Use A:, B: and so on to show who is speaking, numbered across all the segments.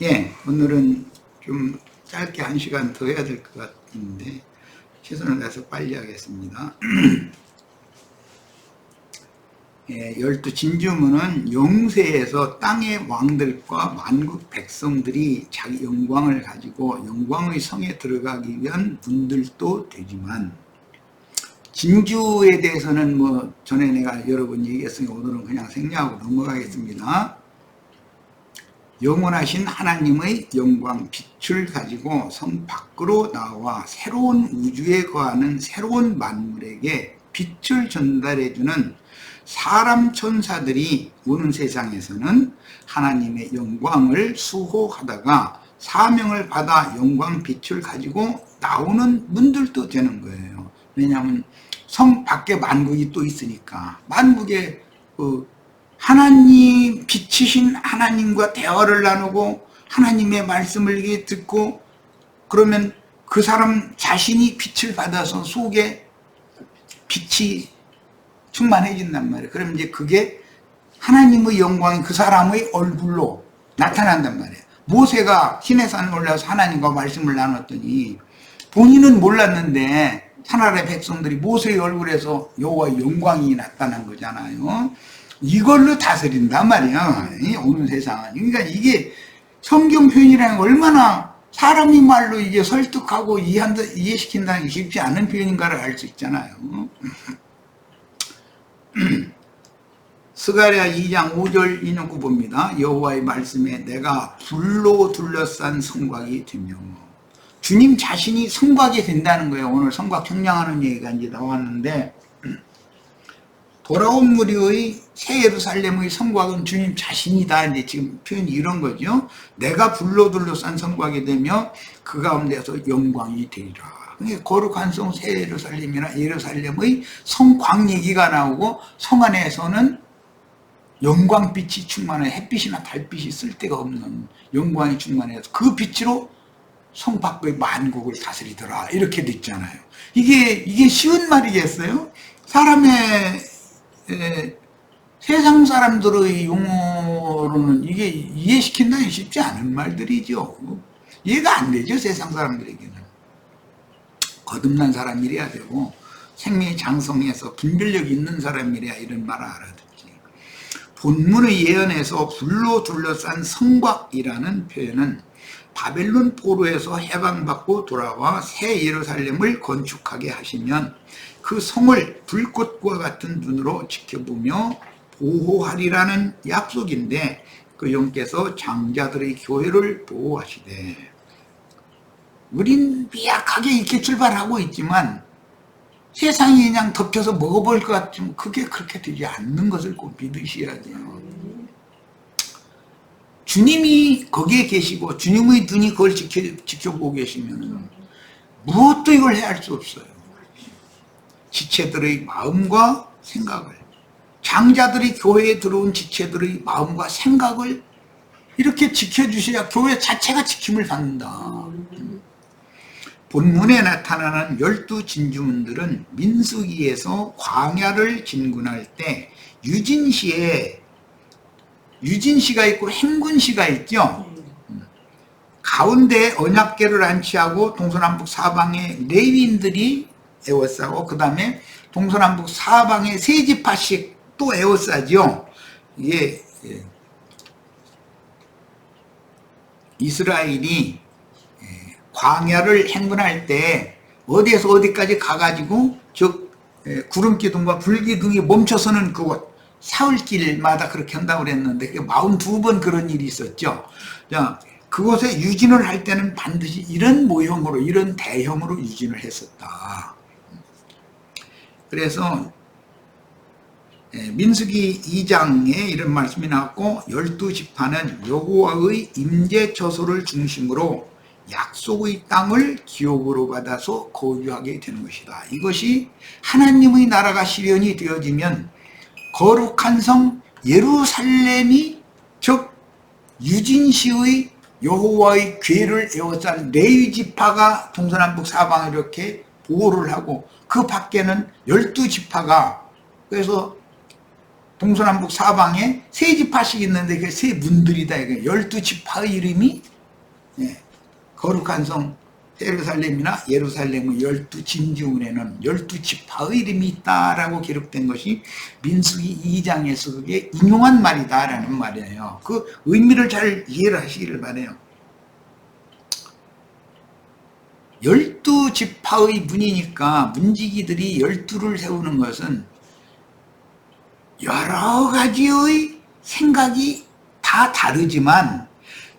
A: 예, 오늘은 좀 짧게 1시간 더 해야 될 것 같은데 최선을 다해서 빨리 하겠습니다. 예, 12진주문은 영세에서 땅의 왕들과 만국 백성들이 자기 영광을 가지고 영광의 성에 들어가기 위한 분들도 되지만, 진주에 대해서는 뭐 전에 내가 여러 번 얘기했으니까 오늘은 그냥 생략하고 넘어가겠습니다. 영원하신 하나님의 영광 빛을 가지고 성 밖으로 나와 새로운 우주에 거하는 새로운 만물에게 빛을 전달해주는 사람 천사들이 오는 세상에서는 하나님의 영광을 수호하다가 사명을 받아 영광 빛을 가지고 나오는 분들도 되는 거예요. 왜냐하면 성 밖에 만국이 또 있으니까, 만국에 하나님, 빛이신 하나님과 대화를 나누고 하나님의 말씀을 이렇게 듣고, 그러면 그 사람 자신이 빛을 받아서 속에 빛이 충만해진단 말이에요. 그러면 이제 그게 하나님의 영광이 그 사람의 얼굴로 나타난단 말이에요. 모세가 시내산에 올라서 하나님과 말씀을 나눴더니 본인은 몰랐는데 하나님의 백성들이 모세의 얼굴에서 여호와의 영광이 나타난 거잖아요. 이걸로 다스린단 말이야, 오는 세상은. 그러니까 이게 성경 표현이라는 게 얼마나 사람이 말로 이게 설득하고 이해시킨다는 게 쉽지 않은 표현인가를 알 수 있잖아요. 스가랴 2장 5절 인용구 봅니다. 여호와의 말씀에 내가 불로 둘러싼 성곽이 되며, 주님 자신이 성곽이 된다는 거예요. 오늘 성곽 청량하는 얘기가 이제 나왔는데, 돌아온 무리의 새 예루살렘의 성곽은 주님 자신이다. 이제 지금 표현이 이런 거죠. 내가 불로 둘러싼 성곽이 되며 그 가운데서 영광이 되리라. 그러니까 거룩한 성 새 예루살렘이나 예루살렘의 성곽 얘기가 나오고, 성 안에서는 영광빛이 충만해, 햇빛이나 달빛이 쓸 데가 없는 영광이 충만해서 그 빛으로 성 밖의 만국을 다스리더라. 이렇게 돼 있잖아요. 이게 쉬운 말이겠어요? 사람의 세상 사람들의 용어로는 이게 이해시킨다니 쉽지 않은 말들이죠. 이해가 안 되죠, 세상 사람들에게는. 거듭난 사람이래야 되고 생명이 장성해서 분별력 있는 사람이래야 이런 말을 알아듣지. 본문의 예언에서 불로 둘러싼 성곽이라는 표현은 바벨론 포로에서 해방받고 돌아와 새 예루살렘을 건축하게 하시면 그 성을 불꽃과 같은 눈으로 지켜보며 보호하리라는 약속인데, 그 영께서 장자들의 교회를 보호하시되, 우린 미약하게 이렇게 출발하고 있지만 세상이 그냥 덮여서 먹어볼 것 같지만 그게 그렇게 되지 않는 것을 꼭 믿으셔야 돼요. 주님이 거기에 계시고 주님의 눈이 그걸 지켜보고 계시면 무엇도 이걸 해할 수 없어요. 지체들의 마음과 생각을, 장자들이 교회에 들어온 지체들의 마음과 생각을 이렇게 지켜주셔야 교회 자체가 지킴을 받는다. 본문에 나타나는 12진주문들은 민수기에서 광야를 진군할 때 유진시가 있고 행군시가 있죠. 가운데 언약궤를 안치하고 동서남북 사방에 레위인들이 에워싸고, 그 다음에 동서남북 사방에 세 지파씩 또 에워싸죠. 이게 이스라엘이 광야를 행군할 때 어디에서 어디까지 가가지고 구름 기둥과 불 기둥이 멈춰서는 그곳 사흘길마다 그렇게 한다고 그랬는데 42번 그런 일이 있었죠. 자, 그곳에 유진을 할 때는 반드시 이런 모형으로, 이런 대형으로 유진을 했었다. 그래서 민수기 2장에 이런 말씀이 나왔고, 12지파는 여호와의 임재처소를 중심으로 약속의 땅을 기업으로 받아서 거주하게 되는 것이다. 이것이 하나님의 나라가 실현이 되어지면 거룩한 성 예루살렘이, 즉 유진시의 여호와의 궤를 에워싼 레위지파가 동서남북 사방에 이렇게 보호를 하고, 그 밖에는 12지파가, 그래서 동서남북 사방에 세 지파씩 있는데 그 세 문들이다. 12지파의 이름이 거룩한 성 예루살렘이나 예루살렘의 12진지문에는 12지파의 이름이 있다라고 기록된 것이 민수기 2장에서 그게 인용한 말이다라는 말이에요. 그 의미를 잘 이해를 하시기를 바라요. 12지파의 문이니까 문지기들이 12를 세우는 것은 여러 가지의 생각이 다 다르지만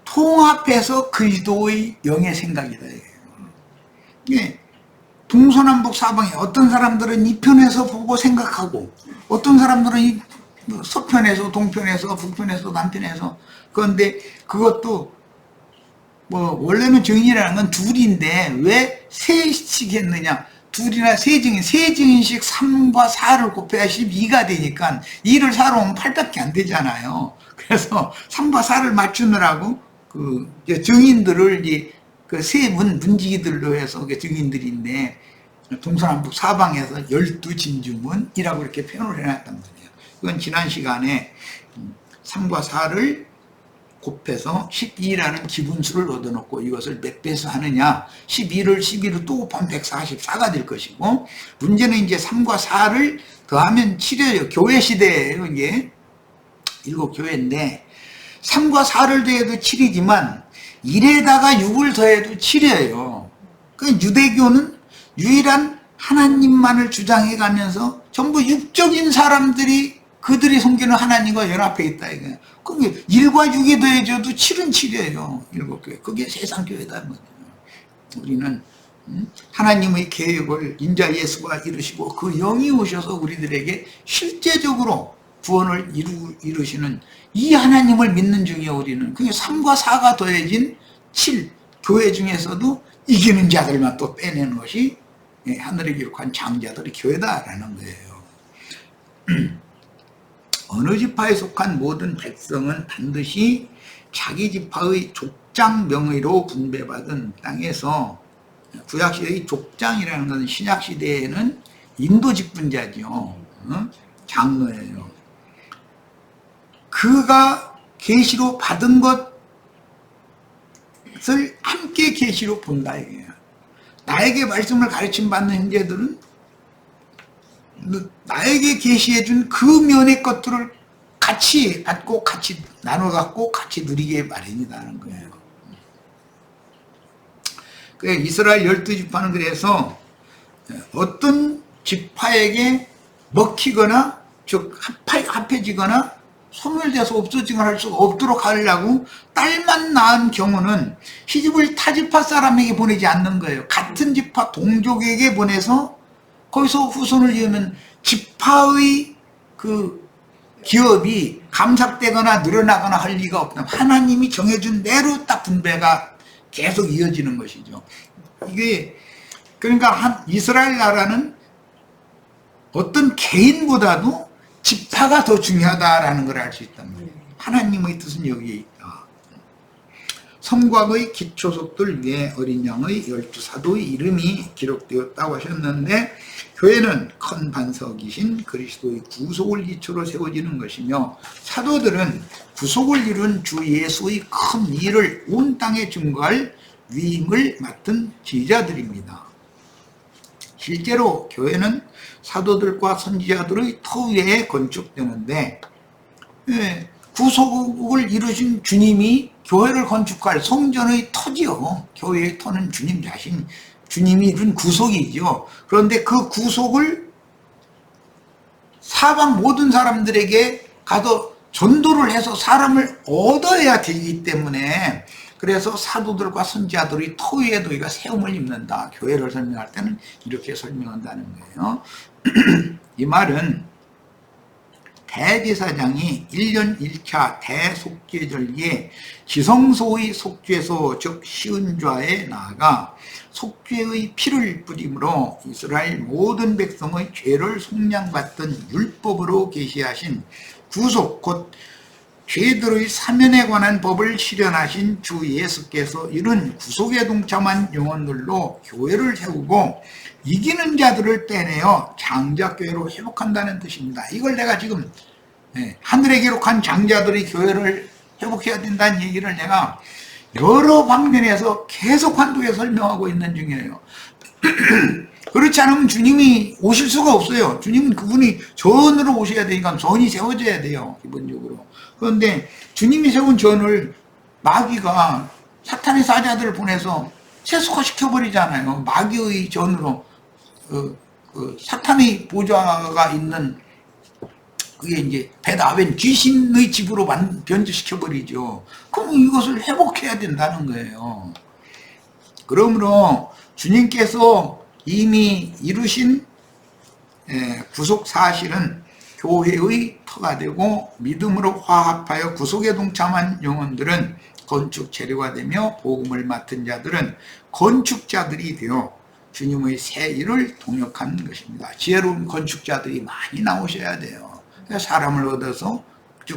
A: 통합해서 그리스도의 영의 생각이다. 예, 동서남북 사방에 어떤 사람들은 이 편에서 보고 생각하고 어떤 사람들은 이 서편에서 동편에서 북편에서 남편에서 그런데 그것도 뭐 원래는 증인이라는 건 둘인데 왜 셋씩 했느냐 둘이나 세 증인씩 3과 4를 곱해야 12가 되니까 2를 4로 하면 8밖에 안 되잖아요. 그래서 3과 4를 맞추느라고 그 증인들을 이제 그 세 문지기들로 해서 그 증인들인데 동서남북 사방에서 12진주문이라고 이렇게 표현을 해놨단 말이에요. 이건 지난 시간에 3과 4를 곱해서 12라는 기분수를 얻어놓고 이것을 몇 배수 하느냐 12를 또 곱하면 144가 될 것이고 문제는 이제 3과 4를 더하면 7이에요. 교회 시대예요. 이게 7교회인데 3과 4를 더해도 7이지만 1에다가 6을 더해도 7이에요. 그 유대교는 유일한 하나님만을 주장해 가면서 전부 육적인 사람들이 그들이 섬기는 하나님과 연합해 있다 이거예요. 그게 1과 6이 더해져도 7은 7이에요. 7교회. 그게 세상 교회다. 우리는 하나님의 계획을 인자 예수가 이루시고 그 영이 오셔서 우리들에게 실제적으로 구원을 이루시는 이 하나님을 믿는 중이에요. 우리는 그게 3과 4가 더해진 7 교회 중에서도 이기는 자들만 또 빼내는 것이 하늘에 기록한 장자들의 교회다라는 거예요. 어느 지파에 속한 모든 백성은 반드시 자기 지파의 족장 명의로 분배받은 땅에서 구약시대의 족장이라는 것은 신약시대에는 인도 직분자죠. 장로예요. 그가 계시로 받은 것을 함께 계시로 본다 이거예요. 나에게 말씀을 가르침 받는 형제들은 나에게 계시해 준 그 면의 것들을 같이 받고 같이 나눠 갖고 같이 누리게 마련이라는 거예요. 이스라엘 12지파는 그래서 어떤 지파에게 먹히거나 즉 합해지거나 소멸돼서 없어지거나 할 수가 없도록 하려고 딸만 낳은 경우는 시집을 타 지파 사람에게 보내지 않는 거예요. 같은 지파 동족에게 보내서 거기서 후손을 이으면 지파의 그 기업이 감삭되거나 늘어나거나 할 리가 없다. 하나님이 정해준 대로 딱 분배가 계속 이어지는 것이죠. 이게 그러니까 이스라엘 나라는 어떤 개인보다도 지파가 더 중요하다라는 걸 알 수 있단 말이에요. 하나님의 뜻은 여기에 있다. 성곽의 기초석들 위에 어린 양의 12사도의 이름이 기록되었다고 하셨는데 교회는 큰 반석이신 그리스도의 구속을 기초로 세워지는 것이며 사도들은 구속을 이룬 주 예수의 큰 일을 온 땅에 증거할 위임을 맡은 지휘자들입니다. 실제로 교회는 사도들과 선지자들의 터 위에 건축되는데 구속을 이루신 주님이 교회를 건축할 성전의 터지요. 교회의 터는 주님 자신, 주님이 이룬 구속이죠. 그런데 그 구속을 사방 모든 사람들에게 가서 전도를 해서 사람을 얻어야 되기 때문에 그래서 사도들과 선지자들이 터 위에 너희가 세움을 입는다. 교회를 설명할 때는 이렇게 설명한다는 거예요. 이 말은 대제사장이 1년 1차 대속죄절기에 지성소의 속죄소 즉 시은좌에 나아가 속죄의 피를 뿌림으로 이스라엘 모든 백성의 죄를 속량받던 율법으로 계시하신 구속 곧 죄들의 사면에 관한 법을 실현하신 주 예수께서 이런 구속에 동참한 영혼들로 교회를 세우고 이기는 자들을 빼내어 장자교회로 회복한다는 뜻입니다. 이걸 내가 지금 예, 하늘에 기록한 장자들이 교회를 회복해야 된다는 얘기를 내가 여러 방면에서 계속 한두에 설명하고 있는 중이에요. 그렇지 않으면 주님이 오실 수가 없어요. 주님은 그분이 전으로 오셔야 되니까 전이 세워져야 돼요, 기본적으로. 그런데 주님이 세운 전을 마귀가 사탄의 사자들을 보내서 세속화시켜버리잖아요. 마귀의 전으로 사탄의 보좌가 있는 그게 이제 베다벤 귀신의 집으로 변질시켜버리죠. 그럼 이것을 회복해야 된다는 거예요. 그러므로 주님께서 이미 이루신 구속 사실은 교회의 터가 되고 믿음으로 화합하여 구속에 동참한 영혼들은 건축 재료가 되며 복음을 맡은 자들은 건축자들이 되어 주님의 새 일을 동역하는 것입니다. 지혜로운 건축자들이 많이 나오셔야 돼요. 사람을 얻어서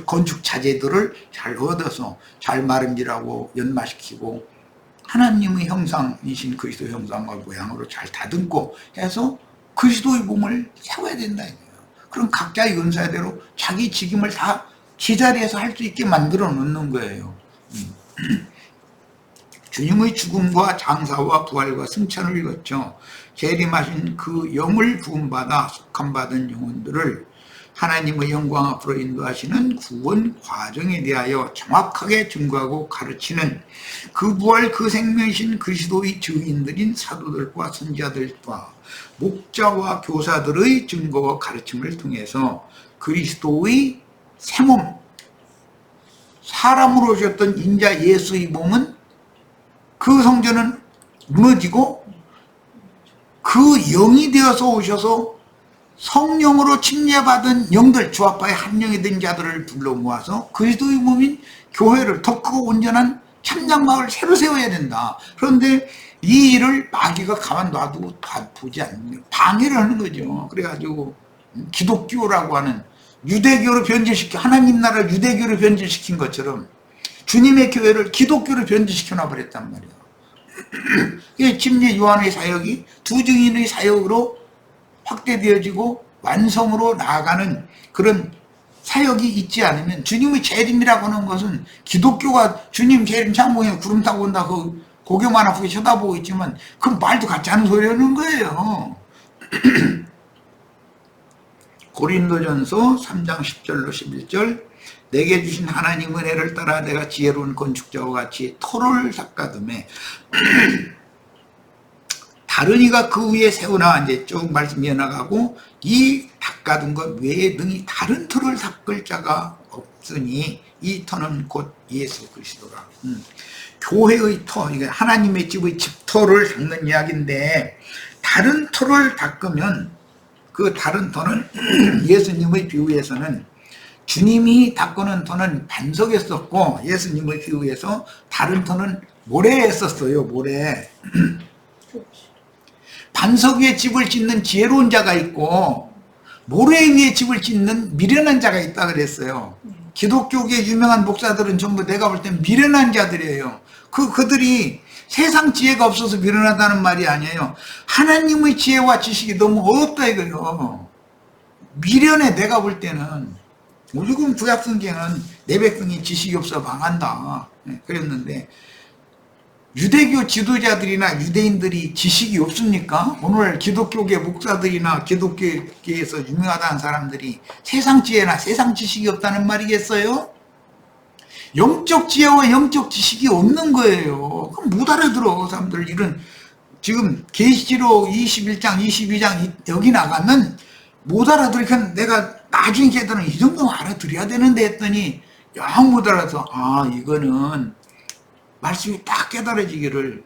A: 건축 자재들을 잘 얻어서 잘 마름질하고 연마시키고 하나님의 형상이신 그리스도 형상과 모양으로 잘 다듬고 해서 그리스도의 몸을 세워야 된다 이거예요. 그럼 각자의 은사대로 자기 직임을 다 제자리에서 할 수 있게 만들어 놓는 거예요. 주님의 죽음과 장사와 부활과 승천을 거쳐 재림하신 그 영을 부음받아 속함받은 영혼들을 하나님의 영광 앞으로 인도하시는 구원 과정에 대하여 정확하게 증거하고 가르치는 그 부활 그 생명이신 그리스도의 증인들인 사도들과 선지자들과 목자와 교사들의 증거와 가르침을 통해서 그리스도의 새몸 사람으로 오셨던 인자 예수의 몸은 그 성전은 무너지고 그 영이 되어서 오셔서 성령으로 침례받은 영들 주 아빠의 한 영이 된 자들을 불러 모아서 그리스도의 몸인 교회를 더 크고 온전한 참장막을 새로 세워야 된다. 그런데 이 일을 마귀가 가만 놔두고 보지 않는 방해를 하는 거죠. 그래가지고 기독교라고 하는 유대교로 변질시켜 하나님 나라를 유대교로 변질시킨 것처럼 주님의 교회를 기독교로 변질시켜 놔버렸단 말이에요. 침례 요한의 사역이 두 증인의 사역으로 확대되어지고 완성으로 나아가는 그런 사역이 있지 않으면 주님의 재림이라고 하는 것은 기독교가 주님 재림 창공에 구름 타고 온다 그 고개만 아프게 쳐다보고 있지만 그 말도 같지 않은 소리라는 거예요. 고린도전서 3장 10절로 11절 내게 주신 하나님 은혜를 따라 내가 지혜로운 건축자와 같이 토를 닦아둠에 다른 이가 그 위에 세우나 이제 쭉 말씀이 나가고 이 닦아둔 것 외에 능히 다른 터를 닦을 자가 없으니 이 터는 곧 예수 그리스도라. 교회의 터, 이게 하나님의 집의 집터를 닦는 이야기인데 다른 터를 닦으면 그 다른 터는 예수님의 비유에서는 주님이 닦는 터는 반석에 썼고 예수님의 비유에서 다른 터는 모래에 썼어요. 모래. 반석 위에 집을 짓는 지혜로운 자가 있고 모래 위에 집을 짓는 미련한 자가 있다 그랬어요. 기독교계 유명한 목사들은 전부 내가 볼 땐 미련한 자들이에요. 그들이 세상 지혜가 없어서 미련하다는 말이 아니에요. 하나님의 지혜와 지식이 너무 없다 이거예요. 미련해. 내가 볼 때는 지금 구약성경은 내 백성이 지식이 없어 망한다 그랬는데 유대교 지도자들이나 유대인들이 지식이 없습니까? 오늘 기독교계 목사들이나 기독교계에서 유명하다는 사람들이 세상 지혜나 세상 지식이 없다는 말이겠어요? 영적 지혜와 영적 지식이 없는 거예요. 그럼 못 알아들어 사람들. 이런 지금 계시록 21장 22장 여기 나가면 못 알아들으니까 내가 나중에 깨달으면 이 정도는 알아들어야 되는데 했더니 영 못 알아서 이거는 말씀이 딱 깨달아지기를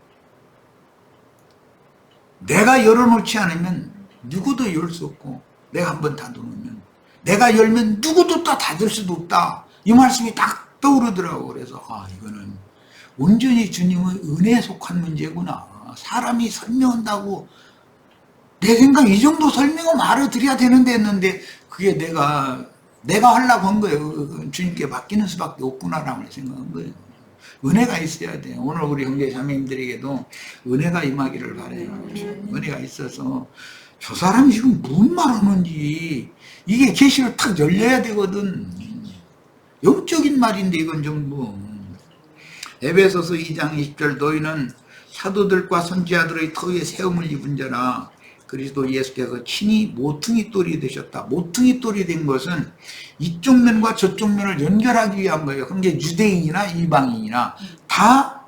A: 내가 열어놓지 않으면 누구도 열 수 없고 내가 한번 닫아놓으면 내가 열면 누구도 다 닫을 수도 없다. 이 말씀이 딱 떠오르더라고. 그래서 이거는 온전히 주님의 은혜에 속한 문제구나. 사람이 설명한다고 내 생각 이 정도 설명은 알아들어야 되는데 했는데 그게 내가 하려고 한 거예요. 주님께 맡기는 수밖에 없구나라고 생각한 거예요. 은혜가 있어야 돼요. 오늘 우리 형제 자매님들에게도 은혜가 임하기를 바라요. 은혜가 있어서 저 사람이 지금 무슨 말 하는지 이게 계시를 탁 열려야 되거든. 영적인 말인데 이건 전부. 에베소서 2장 20절 너희는 사도들과 선지자들의 터위에 세움을 입은 자라 그리스도 예수께서 친히 모퉁이 돌이 되셨다. 모퉁이 돌이 된 것은 이쪽 면과 저쪽 면을 연결하기 위한 거예요. 그게 유대인이나 이방인이나 다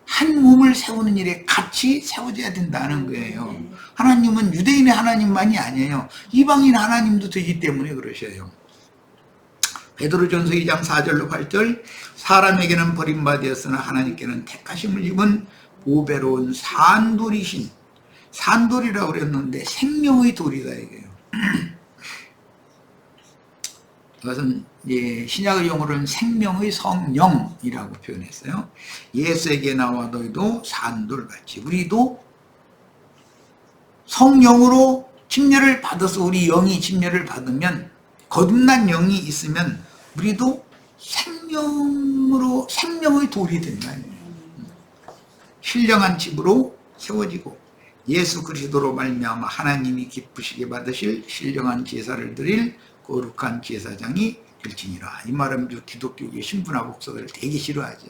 A: 한 몸을 세우는 일에 같이 세워져야 된다는 거예요. 하나님은 유대인의 하나님만이 아니에요. 이방인 하나님도 되기 때문에 그러셔요. 베드로전서 2장 4절로 8절 사람에게는 버림받았으나 하나님께는 택하심을 입은 보배로운 산돌이신 산돌이라고 그랬는데 생명의 돌이다 이게요. 그것은 신약의 용어로는 생명의 성령이라고 표현했어요. 예수에게 나와 너희도 산돌같이 우리도 성령으로 침례를 받아서 우리 영이 침례를 받으면 거듭난 영이 있으면 우리도 생명의 돌이 된다. 신령한 집으로 세워지고 예수 그리스도로 말미암아 하나님이 기쁘시게 받으실 신령한 제사를 드릴 거룩한 제사장이 될지니라. 이 말은 기독교의 신부나 목사들을 되게 싫어하죠.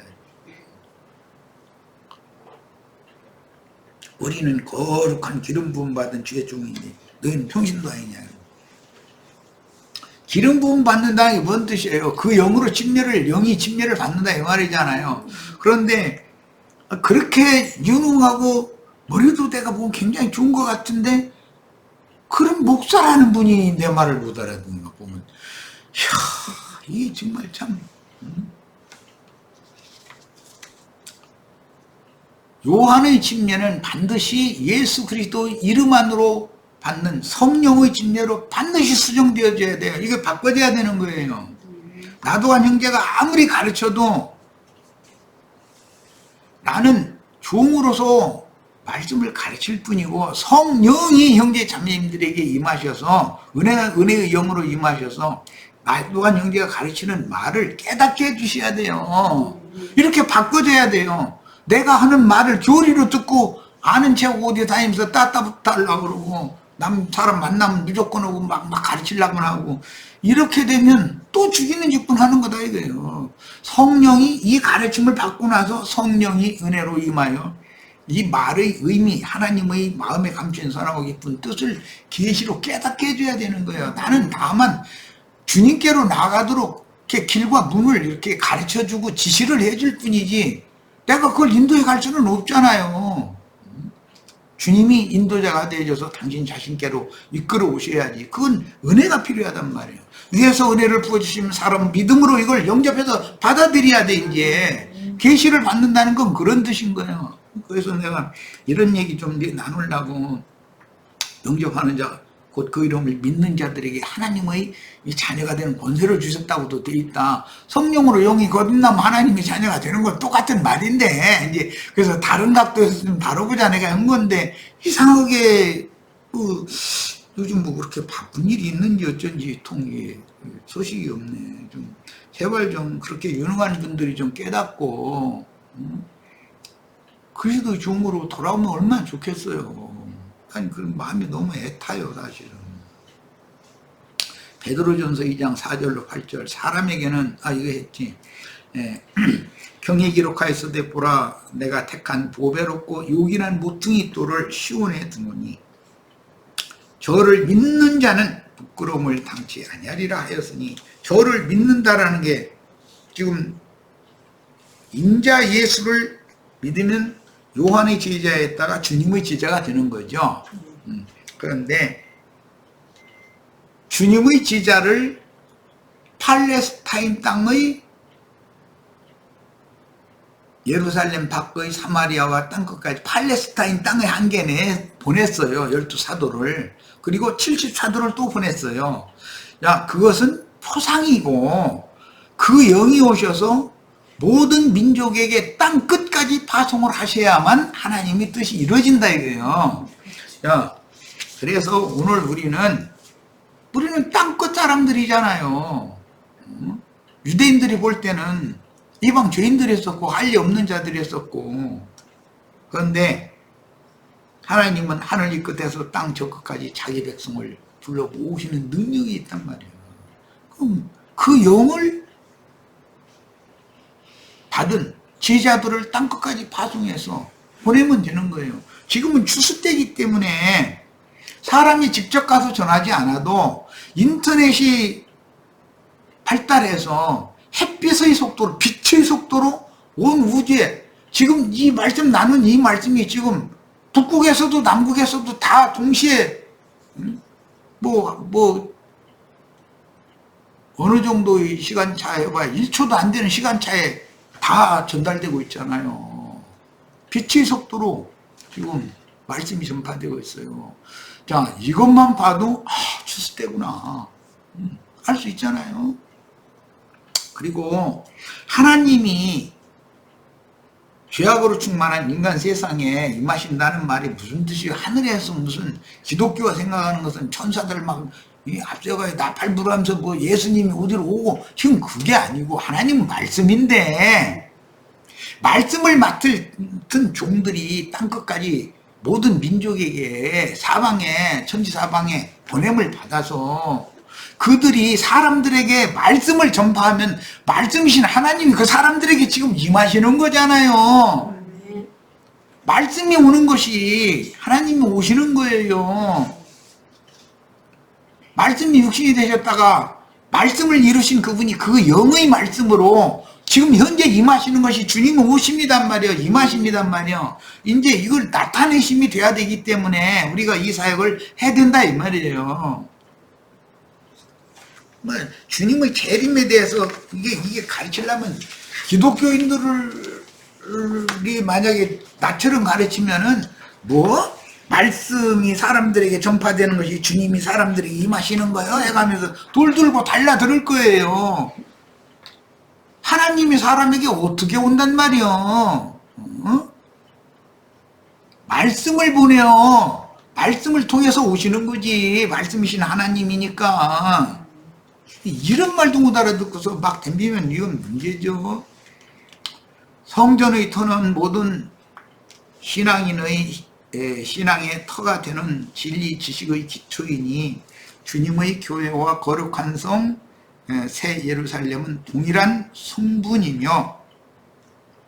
A: 우리는 거룩한 기름 부음 받은 주의 종인데 너희는 평신도 아니냐. 기름 부음 받는다는 게 뭔 뜻이에요? 그 영으로 영이 침례를 받는다 이 말이잖아요. 그런데 그렇게 유능하고 머리도 내가 보면 굉장히 좋은 것 같은데 그런 목사라는 분이 내 말을 못 알아듣는 거 보면 이게 정말 참 요한의 침례는 반드시 예수 그리스도 이름 안으로 받는 성령의 침례로 반드시 수정되어져야 돼요. 이게 바꿔져야 되는 거예요. 나도한 형제가 아무리 가르쳐도 나는 종으로서 말씀을 가르칠 뿐이고 성령이 형제 자매님들에게 임하셔서 은혜의 영으로 임하셔서 나도한 형제가 가르치는 말을 깨닫게 해주셔야 돼요. 이렇게 바꿔줘야 돼요. 내가 하는 말을 교리로 듣고 아는 척 어디 다니면서 따따붙달라고 그러고 사람 만나면 무조건 오고 막 가르치려고 하고 이렇게 되면 또 죽이는 짓뿐 하는 거다 이거예요. 성령이 이 가르침을 받고 나서 성령이 은혜로 임하여 이 말의 의미 하나님의 마음에 감춘 선하고 깊은 뜻을 계시로 깨닫게 해줘야 되는 거예요. 나는 다만 주님께로 나가도록 이렇게 길과 문을 이렇게 가르쳐주고 지시를 해줄 뿐이지 내가 그걸 인도해 수는 없잖아요. 주님이 인도자가 되어줘서 당신 자신께로 이끌어 오셔야지. 그건 은혜가 필요하단 말이에요. 위에서 은혜를 부어주시면 사람은 믿음으로 이걸 영접해서 받아들여야 돼. 이제 계시를 받는다는 건 그런 뜻인 거예요. 그래서 내가 이런 얘기 좀 나누려고 영접하는 자 곧 그 이름을 믿는 자들에게 하나님의 자녀가 되는 권세를 주셨다고도 돼 있다. 성령으로 영이 거듭나면 하나님의 자녀가 되는 건 똑같은 말인데 이제 그래서 다른 각도에서 좀 다뤄보자 내가 한 건데 이상하게 요즘 뭐 그렇게 바쁜 일이 있는지 어쩐지 통이 소식이 없네. 좀 제발 좀 그렇게 유능한 분들이 좀 깨닫고 그리스도 종으로 돌아오면 얼마나 좋겠어요. 아니 그 마음이 너무 애타요 사실은. 베드로전서 2장 4절로 8절 사람에게는 이거 했지. 경에 기록하였으되 보라 내가 택한 보배롭고 요긴한 모퉁이 돌을 시온에 두노니 저를 믿는 자는 부끄러움을 당치 아니하리라 하였으니 저를 믿는다라는 게 지금 인자 예수를 믿으면 요한의 제자에다가 주님의 제자가 되는 거죠. 그런데 주님의 제자를 팔레스타인 땅의 예루살렘 밖의 사마리아와 땅끝까지 팔레스타인 땅의 한계 내에 보냈어요. 12사도를. 그리고 70사도를 또 보냈어요. 그것은 포상이고 그 영이 오셔서 모든 민족에게 땅 끝까지 파송을 하셔야만 하나님의 뜻이 이루어진다 이거예요. 그래서 오늘 우리는 땅 끝 사람들이잖아요. 유대인들이 볼 때는 이방 죄인들이 했었고 할 리 없는 자들이 했었고 그런데 하나님은 하늘 이 끝에서 땅 저 끝까지 자기 백성을 불러 모으시는 능력이 있단 말이에요. 그럼 그 영을 받은 제자들을 땅 끝까지 파송해서 보내면 되는 거예요. 지금은 추수 때이기 때문에 사람이 직접 가서 전하지 않아도 인터넷이 발달해서 햇빛의 속도로, 빛의 속도로 온 우주에 지금 이 말씀 나눈 이 말씀이 지금 북극에서도 남극에서도 다 동시에 어느 정도의 시간차에 해봐야 1초도 안 되는 시간차에 다 전달되고 있잖아요. 빛의 속도로 지금 말씀이 전파되고 있어요. 자, 이것만 봐도 추수 때구나 알 수 있잖아요. 그리고 하나님이 죄악으로 충만한 인간 세상에 임하신다는 말이 무슨 뜻이에요? 하늘에서 무슨 기독교가 생각하는 것은 천사들 막 앞서가요 나팔 불으면서 뭐 예수님이 어디로 오고, 지금 그게 아니고 하나님은 말씀인데 말씀을 맡은 종들이 땅끝까지 모든 민족에게 사방에 천지사방에 보냄을 받아서 그들이 사람들에게 말씀을 전파하면 말씀이신 하나님이 그 사람들에게 지금 임하시는 거잖아요. 말씀이 오는 것이 하나님이 오시는 거예요. 말씀이 육신이 되셨다가 말씀을 이루신 그분이 그 영의 말씀으로 지금 현재 임하시는 것이 주님 오십니단 말이에요. 임하십니단 말이에요. 이제 이걸 나타내심이 돼야 되기 때문에 우리가 이 사역을 해야 된다 이 말이에요. 주님의 재림에 대해서 이게 가르치려면 기독교인들이 만약에 나처럼 가르치면은 말씀이 사람들에게 전파되는 것이 주님이 사람들에게 임하시는 거예요 해가면서 돌 들고 달라들을 거예요. 하나님이 사람에게 어떻게 온단 말이요? 말씀을 보내요. 말씀을 통해서 오시는 거지. 말씀이신 하나님이니까. 이런 말도 못 알아듣고서 막 덤비면 이건 문제죠. 성전의 터는 모든 신앙의 터가 되는 진리 지식의 기초이니 주님의 교회와 거룩한 성 새 예루살렘은 동일한 성분이며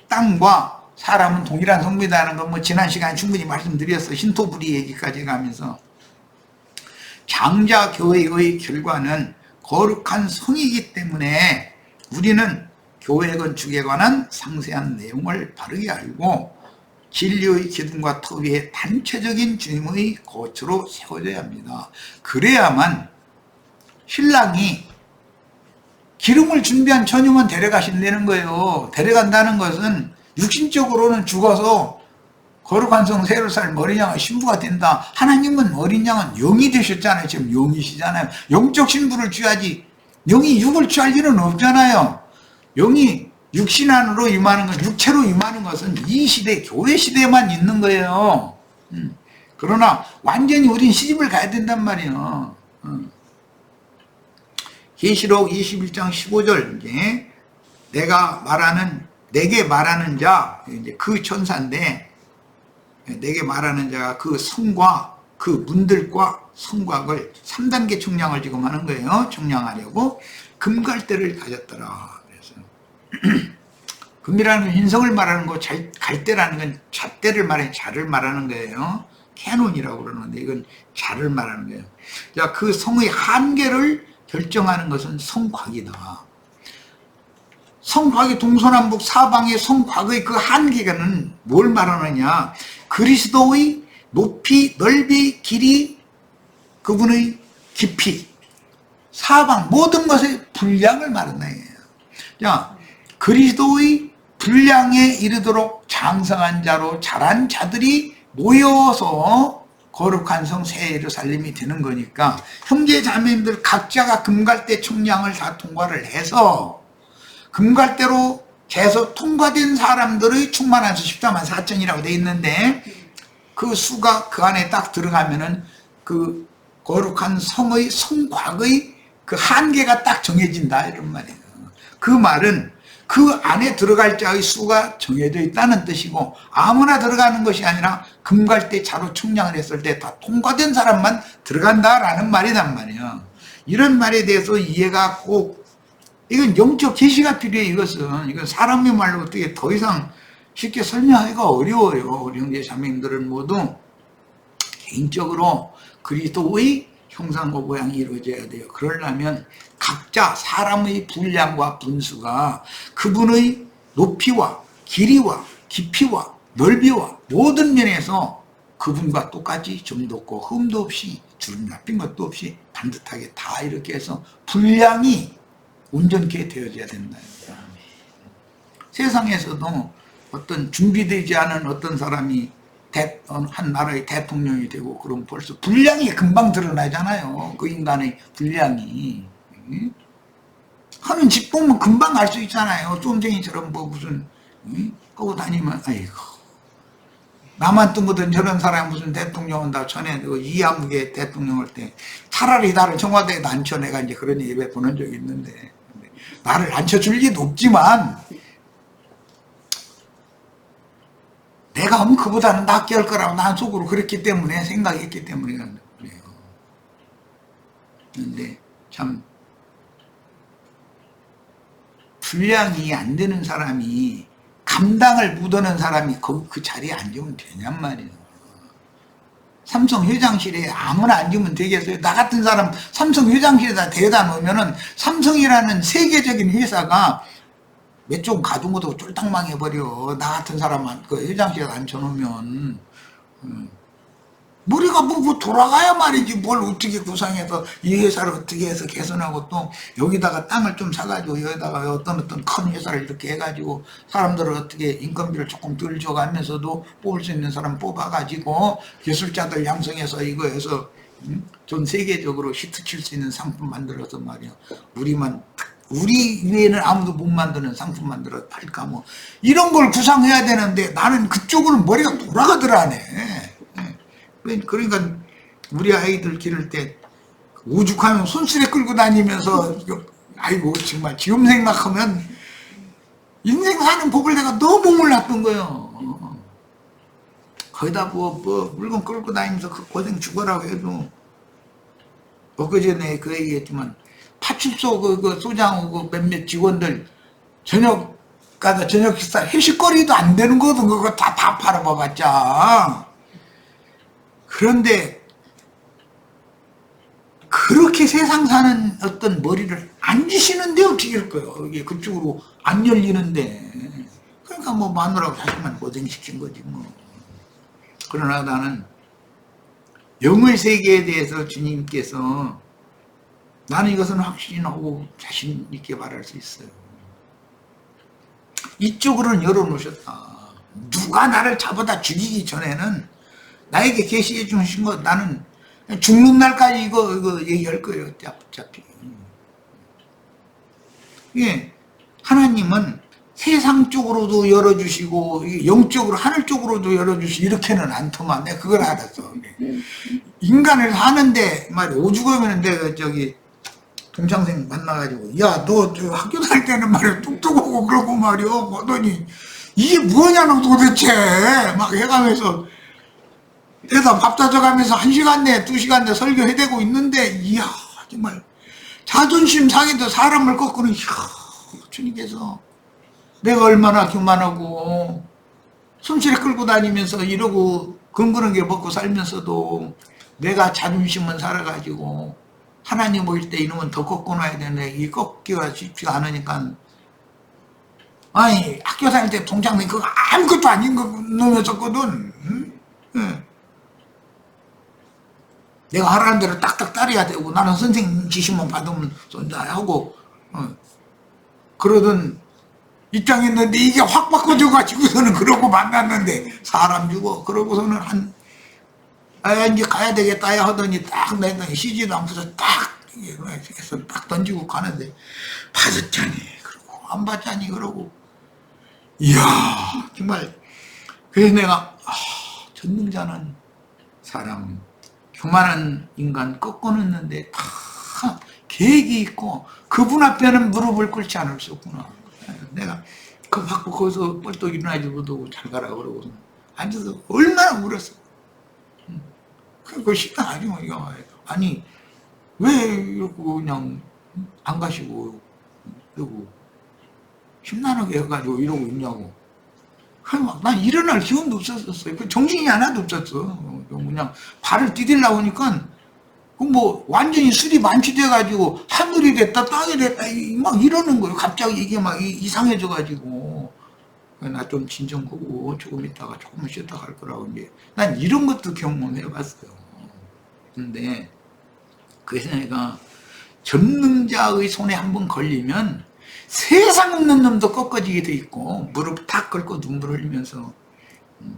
A: 땅과 사람은 동일한 성분이라는 건 지난 시간에 충분히 말씀드렸어. 신토부리 얘기까지 가면서 장자 교회의 결과는 거룩한 성이기 때문에 우리는 교회 건축에 관한 상세한 내용을 바르게 알고 진리의 기둥과 터 위에 단체적인 주님의 거처로 세워져야 합니다. 그래야만 신랑이 기름을 준비한 처녀만 데려가신다는 거예요. 데려간다는 것은 육신적으로는 죽어서 거룩한 성 새 예루살렘 어린 양의 신부가 된다. 하나님은 어린 양은 영이 되셨잖아요. 지금 영이시잖아요. 영적 신부를 취하지 영이 육을 취할 일은 없잖아요. 영이 육신 안으로 임하는 것, 육체로 임하는 것은 이 시대, 교회 시대에만 있는 거예요. 그러나 완전히 우린 시집을 가야 된단 말이에요. 계시록 21장 15절 이제 내게 말하는 자, 이제 그 천사인데 내게 말하는 자가 그 성과 그 문들과 성곽을 3단계 청량을 지금 하는 거예요. 청량하려고 금갈대를 가졌더라. 그래서 금이라는 흰성을 말하는 거, 갈대라는 건 잣대를 말해 자를 말하는 거예요. 캐논이라고 그러는데 이건 자를 말하는 거예요. 자, 그 성의 한계를 결정하는 것은 성곽이다. 성곽의 동서남북 사방의 성곽의 그 한계는 뭘 말하느냐? 그리스도의 높이, 넓이, 길이, 그분의 깊이, 사방 모든 것의 분량을 말한다. 자, 그리스도의 분량에 이르도록 장성한 자로 자란 자들이 모여서 거룩한 성 새 예루살렘이 되는 거니까 형제 자매님들 각자가 금갈대 청량을 다 통과를 해서 금갈대로 계속 통과된 사람들의 충만한 수 14만 4천이라고 되어 있는데 그 수가 그 안에 딱 들어가면은 그 거룩한 성의 성곽의 그 한계가 딱 정해진다 이런 말이에요. 그 말은 그 안에 들어갈 자의 수가 정해져 있다는 뜻이고, 아무나 들어가는 것이 아니라 금갈대 차로 측량을 했을 때 다 통과된 사람만 들어간다라는 말이란 말이야. 이런 말에 대해서 이해가 꼭, 이건 영적 계시가 필요해. 이건 사람의 말로 어떻게 더 이상 쉽게 설명하기가 어려워요. 우리 형제 자매님들은 모두 개인적으로 그리스도의 형상과 모양이 이루어져야 돼요. 그러려면 각자 사람의 분량과 분수가 그분의 높이와 길이와 깊이와 넓이와 모든 면에서 그분과 똑같이 점도 없고 흠도 없이 주름 잡힌 것도 없이 반듯하게 다 이렇게 해서 분량이 온전케 되어져야 된다. 세상에서도 어떤 준비되지 않은 어떤 사람이 한 나라의 대통령이 되고 그럼 벌써 분량이 금방 드러나잖아요. 그 인간의 분량이. 하는 짓 보면 금방 알 수 있잖아요. 쫌쟁이처럼 뭐 무슨 하고 다니면 아이고 나만 뜬거든 저런 사람 무슨 대통령 온다 전에 이한무게 대통령 올 때 차라리 나를 청와대에 앉혀. 내가 이제 그런 예배 보낸 적이 있는데 나를 앉혀줄 리도 없지만 내가 하면 그보다는 낫게 할 거라고 난 속으로 그랬기 때문에 생각했기 때문에 그래요. 그런데 참 분량이 안 되는 사람이 감당을 못하는 사람이 그 자리에 앉으면 되냔 말이에요. 삼성 회장실에 아무나 앉으면 되겠어요? 나 같은 사람 삼성 회장실에다 데려다 놓으면은 삼성이라는 세계적인 회사가 몇 종 가둔 것도 쫄딱 망해버려. 나 같은 사람만 그 회장실에 앉혀놓으면 머리가 뭐 돌아가야 말이지. 뭘 어떻게 구상해서 이 회사를 어떻게 해서 개선하고 또 여기다가 땅을 좀 사가지고 여기다가 어떤 큰 회사를 이렇게 해가지고 사람들을 어떻게 인건비를 조금 덜 줘가면서도 뽑을 수 있는 사람 뽑아가지고 기술자들 양성해서 이거 해서 전 세계적으로 히트 칠 수 있는 상품 만들어서 말이야. 우리 외에는 아무도 못 만드는 상품 만들어 팔까 뭐 이런 걸 구상해야 되는데 나는 그쪽으로 머리가 돌아가더라네. 그러니까 우리 아이들 기를 때 오죽하면 손수레 끌고 다니면서 아이고 정말 지금 생각하면 인생 사는 법을 내가 너무 몰랐던 거예요. 거기다 뭐 물건 끌고 다니면서 그 고생 죽어라고 해도 엊그전에 그 얘기했지만 파출소 그 소장 몇몇 직원들 저녁 가서 저녁 식사 회식거리도 안 되는 거든. 그거 다 팔아봐봤자. 그런데 그렇게 세상 사는 어떤 머리를 안 주시는데 어떻게 할 거예요? 이게 그쪽으로 안 열리는데. 그러니까 뭐 마누라고 자식만 고생시킨 거지 뭐. 그러나 나는 영의 세계에 대해서 주님께서 나는 이것은 확신하고 자신 있게 말할 수 있어요. 이쪽으로는 열어놓으셨다. 누가 나를 잡아다 죽이기 전에는 나에게 계시해 주신 거 나는 죽는 날까지 이거 얘기할 거예요. 어차피. 예, 하나님은 세상 쪽으로도 열어주시고 영적으로 하늘 쪽으로도 열어주시고 이렇게는 않더만 내가 그걸 알았어. 인간을 사는데 말이야 오죽하면 내가 저기 동창생 만나가지고 야 너 학교 다닐 때는 말이야 뚝뚝하고 그러고 말이야 뭐더니 이게 뭐냐는 도대체 막 해가면서 내가 밥 사줘가면서 1시간 내 2시간 내 설교해대고 있는데 이야 정말 자존심 상해도 사람을 꺾고는 이야 주님께서 내가 얼마나 교만하고 손실에 끌고 다니면서 이러고 근근하게 먹고 살면서도 내가 자존심은 살아가지고 하나님 보일 때 이놈은 더 꺾고 놔야 되는데 이 꺾기가 쉽지가 않으니까 아니 학교 다닐 때 동창생 그거 아무것도 아닌 거 놈이었었거든. 응? 내가 하라는 대로 딱딱 따라야 되고 나는 선생님 지시만 받으면 하고 그러던 입장이었는데 이게 확 바꿔줘가지고서는 그러고 만났는데 사람 주고 그러고서는 이제 가야 되겠다 하더니 딱 내더니 쉬지도 않고서 딱 해서 딱 던지고 가는데 받았자니 그러고 안 받자니 그러고 이야 정말 그래서 내가 전능자는 사람 교만한 인간 꺾어놓는데 다 계획이 있고 그분 앞에는 무릎을 꿇지 않을 수 없구나. 내가 그거 받고 거기서 뻘떡 일어나지 못하고 잘 가라 그러고 앉아서 얼마나 울었어. 그 식당 아주머니가 아니 왜 그냥 안 가시고 그리고 심란하게 해가지고 이러고 있냐고. 난 일어날 기운도 없었어요. 그 정신이 하나도 없었어. 그냥 발을 디딜라 보니까 뭐 완전히 술이 만취돼가지고 하늘이 됐다 땅이 됐다 막 이러는 거예요. 갑자기 이게 막 이상해져가지고 나 좀 진정하고 조금 있다가 조금 쉬었다 갈 거라고 이제 난 이런 것도 경험해봤어요. 근데 그래서 내가 전능자의 손에 한번 걸리면 세상 없는 놈도 꺾어지게 돼 있고 무릎 탁 꿇고 눈물 흘리면서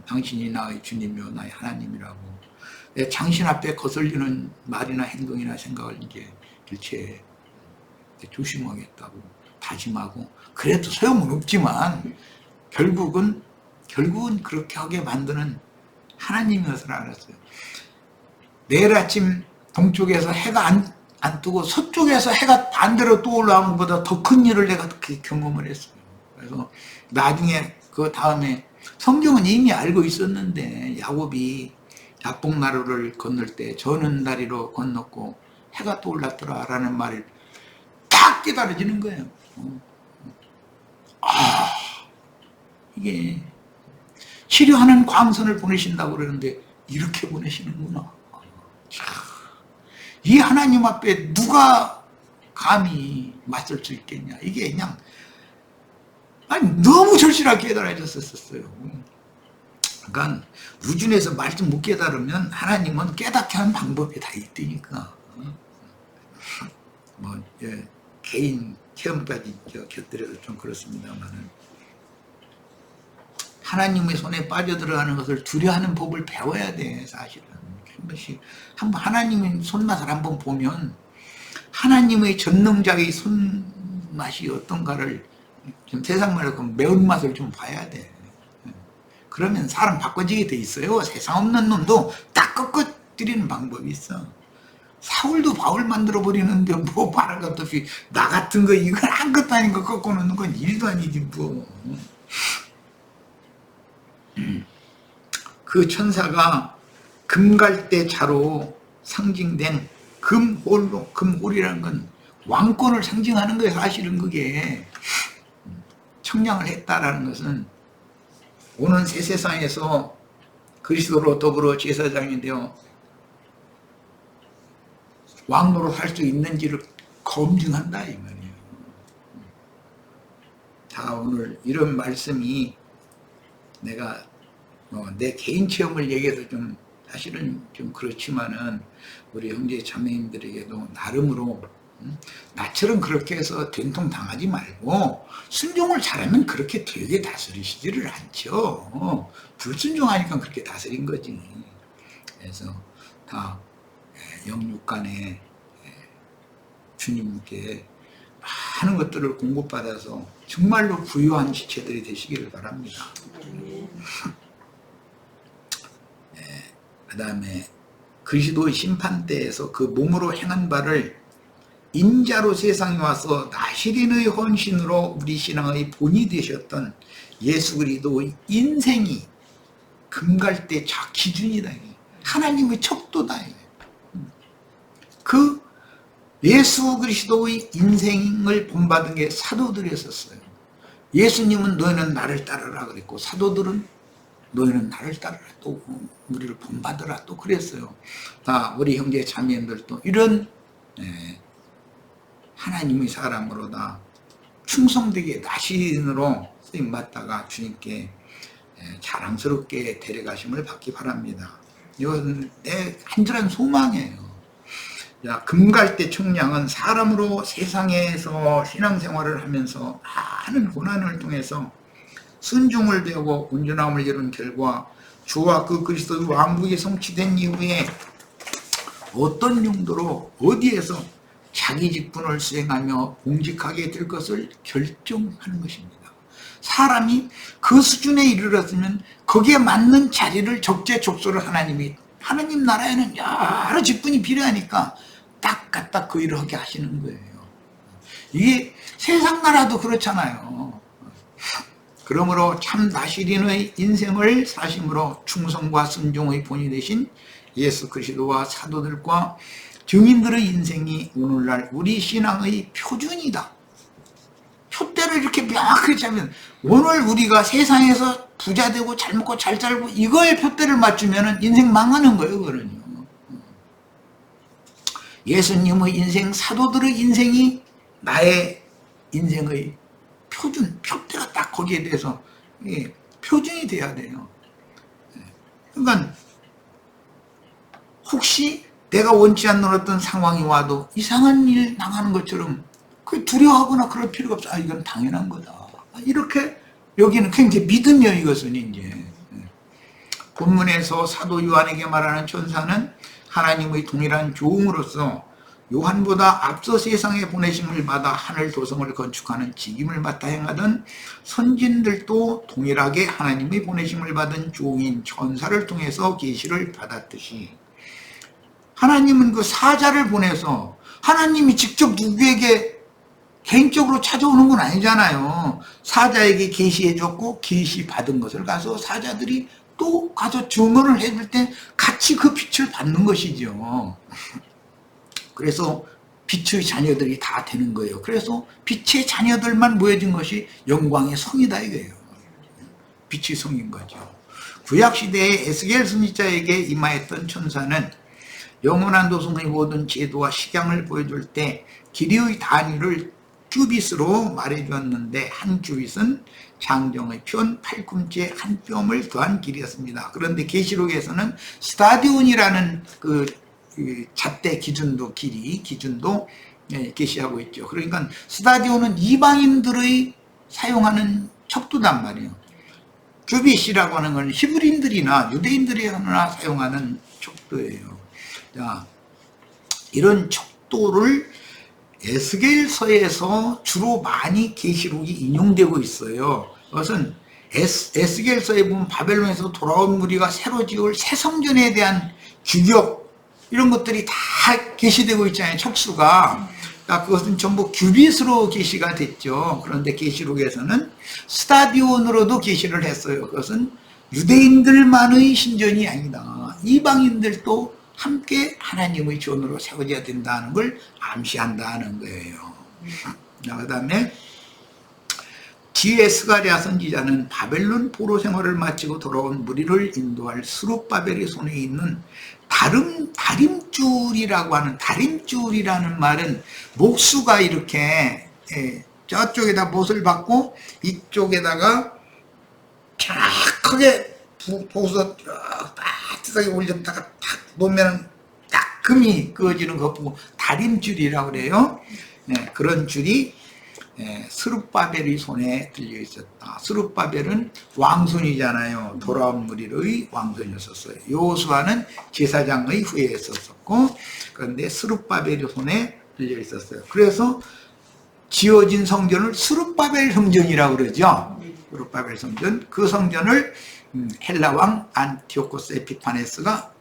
A: 당신이 나의 주님이요 나의 하나님이라고 내 당신 앞에 거슬리는 말이나 행동이나 생각을 이제 일체 조심하겠다고 다짐하고 그래도 소용은 없지만 결국은 그렇게 하게 만드는 하나님이었을 알았어요. 내일 아침 동쪽에서 해가 안 뜨고 서쪽에서 해가 반대로 떠올라오는 것보다 더 큰 일을 내가 그렇게 경험을 했어요. 그래서 나중에 그 다음에 성경은 이미 알고 있었는데 야곱이 야복나루를 건널 때 저는 다리로 건넜고 해가 떠올랐더라 라는 말을 딱 깨달아지는 거예요. 이게 치료하는 광선을 보내신다고 그러는데 이렇게 보내시는구나. 이 하나님 앞에 누가 감히 맞설 수 있겠냐. 이게 그냥 너무 절실하게 깨달아졌었어요. 그러니까 우준에서 말씀 못 깨달으면 하나님은 깨닫게 하는 방법이 다 있으니까 뭐 개인 체험까지 곁들여서 좀 그렇습니다만은 하나님의 손에 빠져들어가는 것을 두려워하는 법을 배워야 돼. 사실은 한 번씩 하나님의 손맛을 한번 보면 하나님의 전능자의 손맛이 어떤가를 좀 세상 말로 그 매운맛을 좀 봐야 돼. 그러면 사람 바꿔지게 돼 있어요. 세상 없는 놈도 딱 꺾어뜨리는 방법이 있어. 사울도 바울 만들어버리는데 뭐 말할 것도 없이 나 같은 거 이건 아무것도 아닌 거 꺾어놓는 건 일도 아니지 뭐. 그 천사가 금갈대 자로 상징된 금홀이라는 건 왕권을 상징하는 거예요. 사실은 그게 청량을 했다라는 것은 오는 새 세상에서 그리스도로 더불어 제사장이 되어 왕노로 할 수 있는지를 검증한다 이 말이에요. 자, 오늘 이런 말씀이 내가 내 개인 체험을 얘기해서 좀 사실은 좀 그렇지만은 우리 형제 자매님들에게도 나름으로 나처럼 그렇게 해서 된통 당하지 말고 순종을 잘하면 그렇게 되게 다스리시지를 않죠. 불순종하니까 그렇게 다스린 거지. 그래서 다 영육간에 주님께 많은 것들을 공급받아서 정말로 부유한 지체들이 되시기를 바랍니다. 그 다음에 그리스도의 심판대에서 그 몸으로 행한 바를 인자로 세상에 와서 나시린의 헌신으로 우리 신앙의 본이 되셨던 예수 그리스도의 인생이 금갈대 기준이다. 하나님의 척도다. 그 예수 그리스도의 인생을 본받은 게 사도들이었어요. 예수님은 너희는 나를 따르라 그랬고 사도들은 너희는 나를 따르라 또 우리를 본받으라 또 그랬어요. 다 우리 형제 자매들도 이런 하나님의 사람으로 다 충성되게 나신으로 쓰임받다가 주님께 자랑스럽게 데려가심을 받기 바랍니다. 이것은 내 간절한 소망이에요. 자, 금갈대 청량은 사람으로 세상에서 신앙생활을 하면서 많은 고난을 통해서 순종을 배우고 온전함을 이룬 결과 주와 그 그리스도의 왕국이 성취된 이후에 어떤 용도로 어디에서 자기 직분을 수행하며 공직하게 될 것을 결정하는 것입니다. 사람이 그 수준에 이르렀으면 거기에 맞는 자리를 적재적소를 하나님 나라에는 여러 직분이 필요하니까 딱 갖다 그 일을 하게 하시는 거예요. 이게 세상 나라도 그렇잖아요. 그러므로 참 나시린의 인생을 사심으로 충성과 순종의 본이 되신 예수 그리스도와 사도들과 증인들의 인생이 오늘날 우리 신앙의 표준이다. 표대를 이렇게 명확하게 잡으면, 오늘 우리가 세상에서 부자 되고 잘 먹고 잘 살고 이거에 표대를 맞추면 인생 망하는 거예요. 그거는요. 예수님의 인생, 사도들의 인생이 나의 인생의 표준, 표대가 딱 거기에 대해서 표준이 돼야 돼요. 그러니까 혹시 내가 원치 않는 어떤 상황이 와도 이상한 일 당하는 것처럼 그 두려워하거나 그럴 필요가 없어. 아, 이건 당연한 거다. 이렇게 여기는 굉장히 믿음이요. 이것은 이제 본문에서 사도 요한에게 말하는 천사는 하나님의 동일한 종으로서 요한보다 앞서 세상에 보내심을 받아 하늘 도성을 건축하는 직임을 맡아 행하던 선진들도 동일하게 하나님의 보내심을 받은 종인 천사를 통해서 계시를 받았듯이, 하나님은 그 사자를 보내서, 하나님이 직접 누구에게 개인적으로 찾아오는 건 아니잖아요. 사자에게 계시해 줬고 계시 받은 것을 가서 사자들이 또 가서 증언을 해줄 때 같이 그 빛을 받는 것이죠. 그래서 빛의 자녀들이 다 되는 거예요. 그래서 빛의 자녀들만 모여진 것이 영광의 성이다 이거예요. 빛의 성인 거죠. 구약시대에 에스겔 선지자에게 임하였던 천사는 영원한 도성의 모든 제도와 식양을 보여줄 때 길이의 단위를 큐빗으로 말해주었는데, 한 큐빗은 장정의 편 8쿰째 한 뼘을 더한 길이었습니다. 그런데 계시록에서는 스타디온이라는 그 잣대 기준도, 길이 기준도 계시하고 있죠. 그러니까 스타디온은 이방인들의 사용하는 척도단 말이에요. 큐빗이라고 하는 건 히브리인들이나 유대인들이나 사용하는 척도예요. 자, 이런 척도를 에스겔서에서 주로 많이 계시록이 인용되고 있어요. 그것은 에스겔서에 보면 바벨론에서 돌아온 무리가 새로 지을 새 성전에 대한 규격, 이런 것들이 다 계시되고 있잖아요. 척수가. 그러니까 그것은 전부 규빗으로 계시가 됐죠. 그런데 계시록에서는 스타디온으로도 계시를 했어요. 그것은 유대인들만의 신전이 아니다. 이방인들도 함께 하나님의 존으로 세워져야 된다는 걸 암시한다는 거예요. 그 다음에 뒤에 스가랴 선지자는 바벨론 포로 생활을 마치고 돌아온 무리를 인도할 스룹바벨의 손에 있는 다림줄이라고 하는, 다림줄이라는 말은 목수가 이렇게 저쪽에다 못을 박고 이쪽에다가 쫙 크게 보서 따뜻하게 올렸다가 탁 놓으면 딱 금이 그어지는 거 보고 다림줄이라고 그래요. 그런 줄이 스룹바벨의 손에 들려 있었다. 스룹바벨은 왕손이잖아요. 돌아온 무리의 왕손이었었어요. 여호수아는 제사장의 후예에 있었고, 그런데 스룹바벨의 손에 들려 있었어요. 그래서 지어진 성전을 스룹바벨 성전이라고 그러죠. 스룹바벨 성전. 그 성전을 헬라 왕 안티오코스 에피파네스가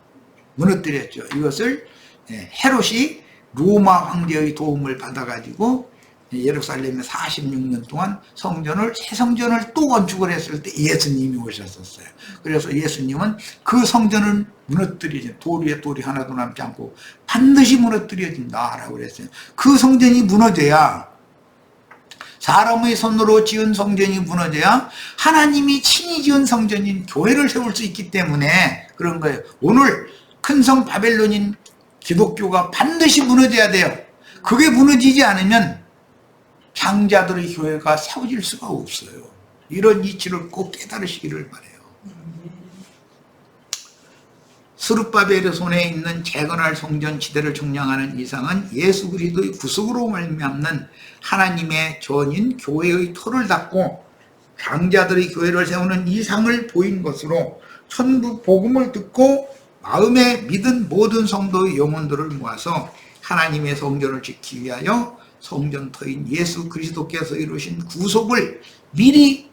A: 무너뜨렸죠. 이것을 헤롯이 로마 황제의 도움을 받아가지고 예루살렘에 46년 동안 새 성전을 또 건축을 했을 때 예수님이 오셨었어요. 그래서 예수님은 그 성전을 무너뜨리지, 돌 위에 돌이 하나도 남지 않고 반드시 무너뜨려진다라고 그랬어요. 그 성전이 무너져야, 사람의 손으로 지은 성전이 무너져야 하나님이 친히 지은 성전인 교회를 세울 수 있기 때문에 그런 거예요. 오늘 큰 성 바벨론인 기독교가 반드시 무너져야 돼요. 그게 무너지지 않으면 장자들의 교회가 세워질 수가 없어요. 이런 이치를 꼭 깨달으시기를 바라요. 스룹바벨의 손에 있는 재건할 성전 지대를 측량하는 이상은 예수 그리스도의 구속으로 말미암는 하나님의 전인 교회의 토를 닦고 장자들의 교회를 세우는 이상을 보인 것으로 천부 복음을 듣고 마음에 믿은 모든 성도의 영혼들을 모아서 하나님의 성전을 짓기 위하여 성전터인 예수 그리스도께서 이루신 구속을 미리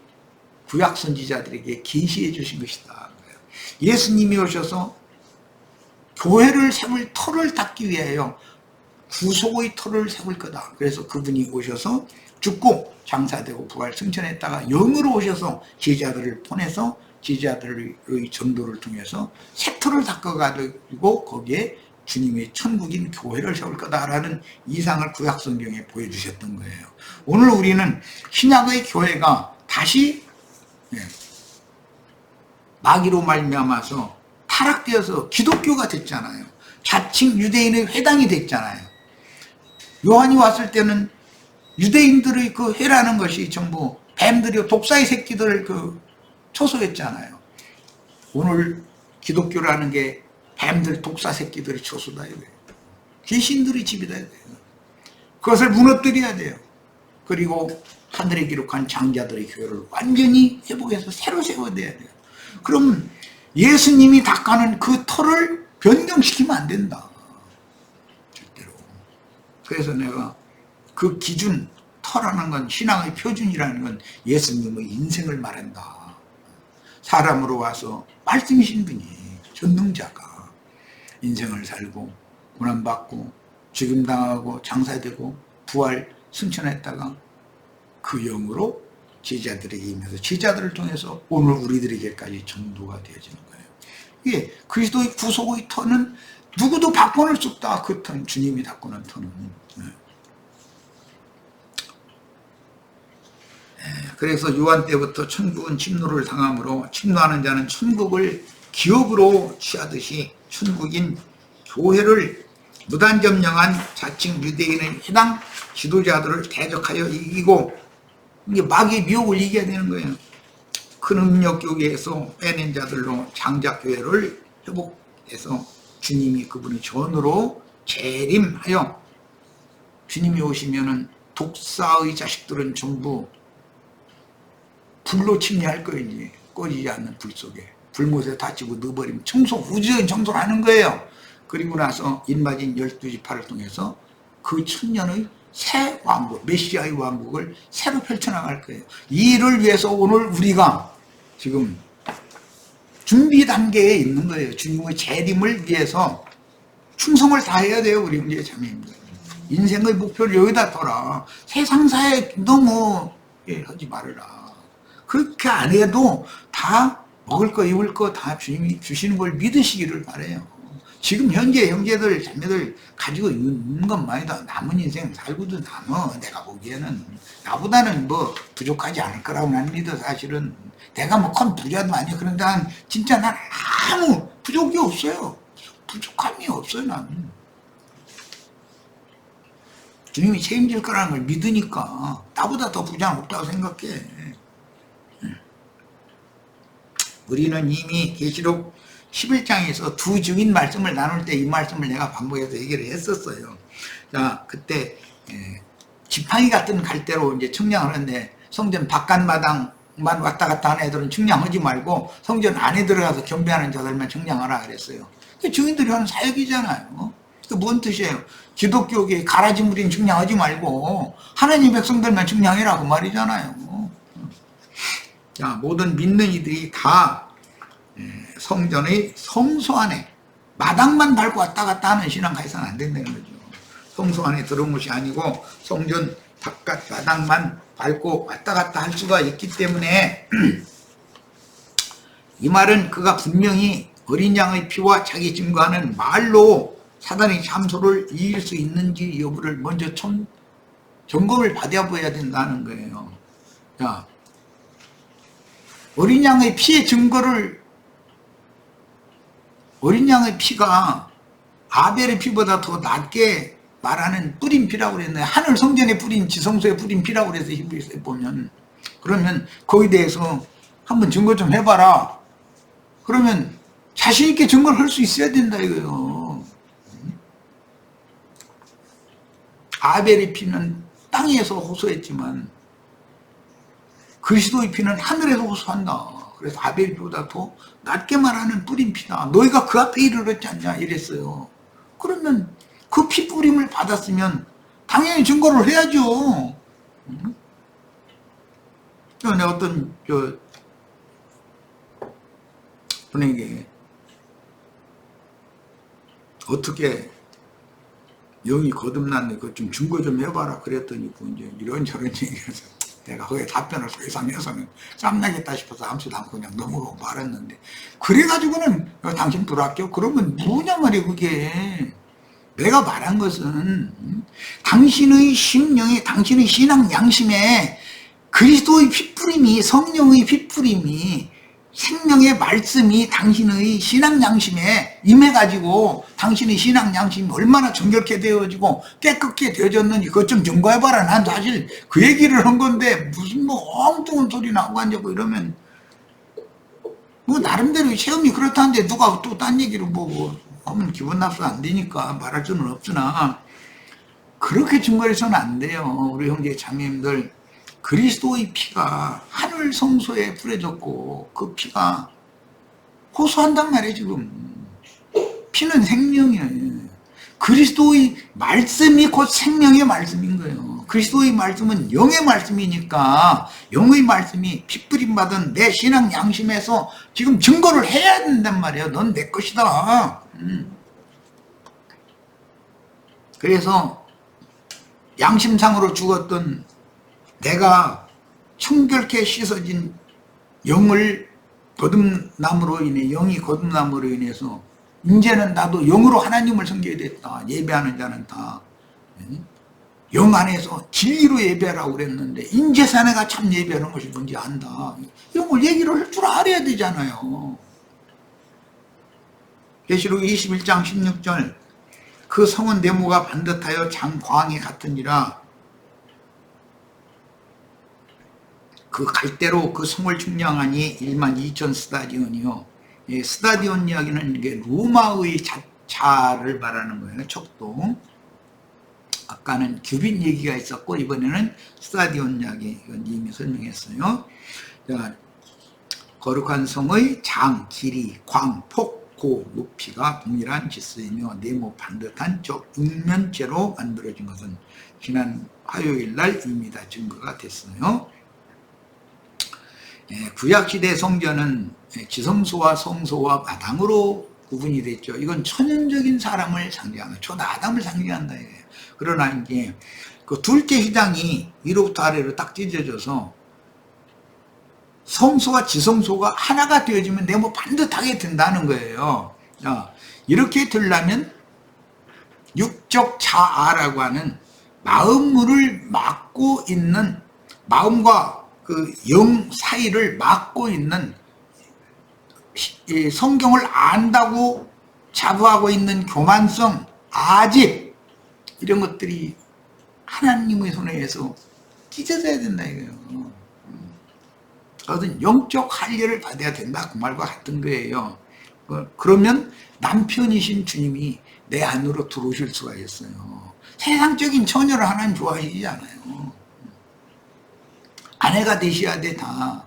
A: 구약 선지자들에게 계시해 주신 것이다. 예수님이 오셔서 교회를 세울 터를 닦기 위하여 구속의 터를 세울 거다. 그래서 그분이 오셔서 죽고 장사되고 부활 승천했다가 영으로 오셔서 제자들을 보내서 제자들의 전도를 통해서 세토를 닦아가지고 거기에 주님의 천국인 교회를 세울 거다라는 이상을 구약성경에 보여주셨던 거예요. 오늘 우리는 신약의 교회가 다시 마귀로 말미암아서 타락되어서 기독교가 됐잖아요. 자칭 유대인의 회당이 됐잖아요. 요한이 왔을 때는 유대인들의 그 회라는 것이 전부 뱀들이 독사의 새끼들을 초소했잖아요. 오늘 기독교라는 게 뱀들 독사 새끼들이 초소다 이거예요. 귀신들의 집이다 이거예요. 그것을 무너뜨려야 돼요. 그리고 하늘에 기록한 장자들의 교회를 완전히 회복해서 새로 세워야 돼요. 그럼 예수님이 닦아낸 그 터를 변경시키면 안 된다. 절대로. 그래서 내가 그 기준, 터라는 건 신앙의 표준이라는 건 예수님의 인생을 말한다. 사람으로 와서 말씀이신 분이 전능자가 인생을 살고 고난받고 죽임당하고 장사되고 부활 승천했다가 그 영으로 제자들에게 임해서 제자들을 통해서 오늘 우리들에게까지 전도가 되어지는 거예요. 이게 그리스도의 구속의 터는 누구도 바꿔낼 수 없다. 그 터는 주님이 바꾸는 터는. 그래서 요한 때부터 천국은 침노를 당하므로 침노하는 자는 천국을 기업으로 취하듯이 천국인 교회를 무단점령한 자칭 유대인의 해당 지도자들을 대적하여 이기고 이게 마귀의 미혹을 이겨야 되는 거예요. 큰 음력교회에서 빼낸 자들로 장자교회를 회복해서 주님이 그분의 전으로 재림하여 주님이 오시면은 독사의 자식들은 전부 불로 침례할 거예요. 꺼지지 않는 불 속에. 불못에 다치고 넣어버리면 우주적인 청소를 하는 거예요. 그리고 나서 인마진 12지파를 통해서 그 천년의 새 왕국, 메시아의 왕국을 새로 펼쳐나갈 거예요. 이 일을 위해서 오늘 우리가 지금 준비 단계에 있는 거예요. 주님의 재림을 위해서 충성을 다해야 돼요. 우리 이제 자매님들. 인생의 목표를 여기다 둬라. 세상사에 너무 하지 말아라. 그렇게 안 해도 다 먹을 거 입을 거 다 주님이 주시는 걸 믿으시기를 바라요. 지금 현재 형제들 자매들 가지고 있는 것만이 다 남은 인생 살고도 남아. 내가 보기에는 나보다는 뭐 부족하지 않을 거라고 난 믿어. 사실은 내가 뭐 큰 부자도 아니야. 그런데 진짜 난 아무 부족이 없어요. 부족함이 없어요. 나는 주님이 책임질 거라는 걸 믿으니까 나보다 더 부자는 없다고 생각해. 우리는 이미 계시록 11장에서 두 증인 말씀을 나눌 때 이 말씀을 내가 반복해서 얘기를 했었어요. 자, 그때 지팡이 같은 갈대로 이제 청량을 하는데 성전 바깥마당만 왔다 갔다 하는 애들은 청량하지 말고 성전 안에 들어가서 경배하는 자들만 청량하라 그랬어요. 그 증인들이 하는 사역이잖아요. 그 뭔 뜻이에요? 기독교계 가라지물인 청량하지 말고 하나님 백성들만 청량해라 그 말이잖아요. 자, 모든 믿는 이들이 다 성전의 성소 안에 마당만 밟고 왔다 갔다 하는 신앙 가해서는 안 된다는 거죠. 성소 안에 들어온 것이 아니고 성전 바깥 마당만 밟고 왔다 갔다 할 수가 있기 때문에 이 말은 그가 분명히 어린 양의 피와 자기 증거하는 말로 사단의 참소를 이길 수 있는지 여부를 먼저 점검을 받아봐야 된다는 거예요. 자, 어린 양의 피의 증거를 어린 양의 피가 아벨의 피보다 더 낮게 말하는 뿌린 피라고 그랬는데 하늘 성전에 뿌린 지성소에 뿌린 피라고 그래서 히브리서에 보면 그러면 거기에 대해서 한번 증거 좀 해봐라. 그러면 자신 있게 증거를 할 수 있어야 된다 이거예요. 아벨의 피는 땅에서 호소했지만 그리스도의 피는 하늘에서 호소한다. 그래서 아벨의 피보다 더 낮게 말하는 뿌린 피다. 너희가 그 앞에 이르렀지 않냐 이랬어요. 그러면 그 피 뿌림을 받았으면 당연히 증거를 해야죠. 내가 어떤 분에게 어떻게 영이 거듭났네. 그거 좀 증거 좀 해봐라. 그랬더니 그 이제 이런저런 얘기해서 내가 거기에 답변을 더 이상 해서는 짬나겠다 싶어서 아무튼 않고 그냥 넘어가고 말았는데, 그래가지고는 당신 불합격? 그러면 뭐냐 말이야 그게. 내가 말한 것은 당신의 심령에, 당신의 신앙 양심에 그리스도의 핏뿌림이, 성령의 핏뿌림이, 생명의 말씀이 당신의 신앙 양심에 임해가지고 당신의 신앙 양심이 얼마나 정결케 되어지고 깨끗게 되어졌는지 그것 좀 증거해봐라. 난 사실 그 얘기를 한 건데 무슨 뭐 엉뚱한 소리 나고 앉아고 이러면 뭐 나름대로 체험이 그렇다는데 누가 또 딴 얘기를 뭐 하면 기분 나쁘 안 되니까 말할 수는 없으나, 그렇게 증거해서는 안 돼요. 우리 형제 자매님들, 그리스도의 피가 하늘 성소에 뿌려졌고 그 피가 호소한단 말이에요. 지금 피는 생명이에요. 그리스도의 말씀이 곧 생명의 말씀인 거예요. 그리스도의 말씀은 영의 말씀이니까 영의 말씀이 핏뿌림 받은 내 신앙 양심에서 지금 증거를 해야 된단 말이에요. 넌 내 것이다. 그래서 양심상으로 죽었던 내가 청결케 씻어진 영을 거듭남으로 인해, 영이 거듭남으로 인해서 이제는 나도 영으로 하나님을 섬겨야 됐다. 예배하는 자는 다 영 안에서 진리로 예배하라고 그랬는데 이제 자네가 참 예배하는 것이 뭔지 안다. 이걸 얘기를 할 줄 알아야 되잖아요. 계시록 21장 16절, 그 성은 네모가 반듯하여 장광이 같으니라. 그 갈대로 그 성을 측량하니 12,000 스타디온이요. 스타디온 이야기는 이게 로마의 자를 말하는 거예요. 척도. 아까는 규빗 얘기가 있었고 이번에는 스타디온 이야기, 이건 이미 설명했어요. 자, 거룩한 성의 장, 길이, 광, 폭, 고, 높이가 동일한 지수이며 네모 반듯한 적 육면체로 만들어진 것은 지난 화요일날 이미 다 증거가 됐어요. 구약시대 성전은 지성소와 성소와 마당으로 구분이 됐죠. 이건 천연적인 사람을 상징한다. 저 아담을 상징한다. 그러나 이제 그 둘째 휘장이 위로부터 아래로 딱 찢어져서 성소와 지성소가 하나가 되어지면 네모 반듯하게 된다는 거예요. 이렇게 되려면 육적 자아라고 하는 마음을 막고 있는, 마음과 그 영 사이를 막고 있는, 성경을 안다고 자부하고 있는 교만성, 아집, 이런 것들이 하나님의 손에 의해서 찢어져야 된다 이거예요. 그것은 영적 할례를 받아야 된다 그 말과 같은 거예요. 그러면 남편이신 주님이 내 안으로 들어오실 수가 있어요. 세상적인 처녀를 하나님 좋아하시지 않아요. 아내가 되셔야 돼. 다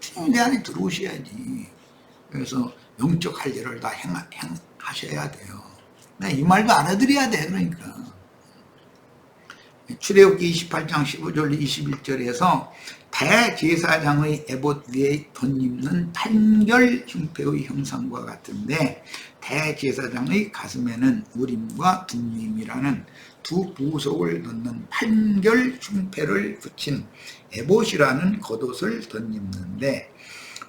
A: 주님이 내 안에 들어오셔야지. 그래서 영적 할례를 다 행하셔야 돼요. 이 말도 알아들어야 돼. 그러니까 출애굽기 28장 15절 21절에서 대제사장의 에봇 위에 덧입는 판결 흉패의 형상과 같은데, 대제사장의 가슴에는 우림과 둠림이라는 두 보석을 넣는 판결 흉패를 붙인 에봇이라는 겉옷을 덧입는데,